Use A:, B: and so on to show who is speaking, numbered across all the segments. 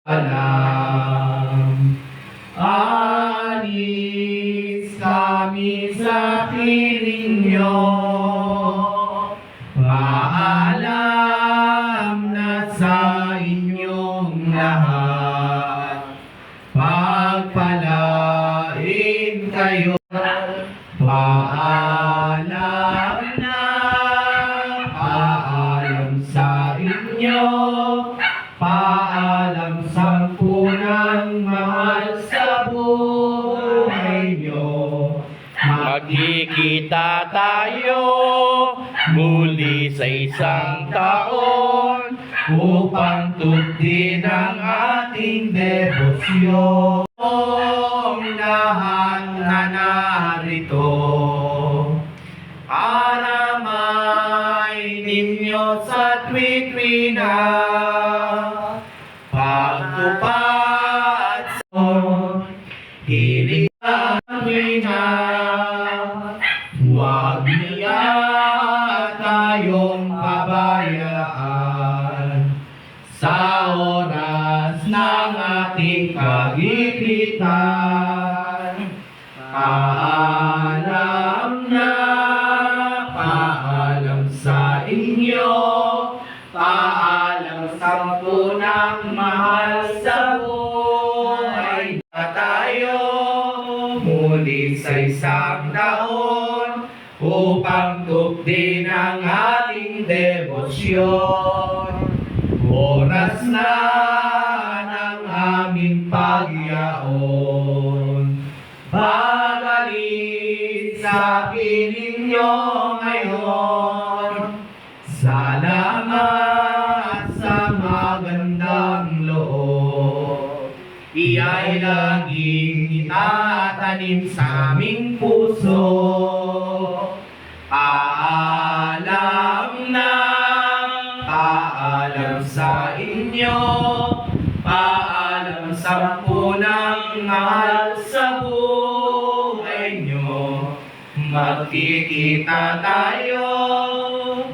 A: alam. Alis kami sa piling nyo, paalam na sa inyong lahat. Pagpalain kayo, paalam na, paalam sa inyo, paalam sa punang mahal sa buhay nyo. Magkikita tayo muli sa isang taon upang tugtin ang ating debosyon. Lahat na narito para may ninyo sa tuwi-tuwina pagtupad sa hiling tuwina. Huwag niya tayong pabayaan sa oras ng ating kagipitan. Paalam na, paalam sa inyo, paalam sa punang mahal sa buhay. Tayo muli sa isang taon upang tugtin ang ating debosyon. Oras na ng aming pagyaon. Bagaling sa piling nyo ngayon. Salamat sa magandang loob. Iya'y laging itatanim sa aming puso. Paalam na, paalam sa inyo, paalam sa punang mahal sa buhay nyo. Magkikita tayo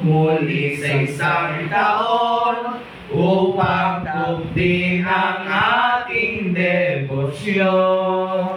A: muli sa isang taon upang tugtin ang ating debosyon.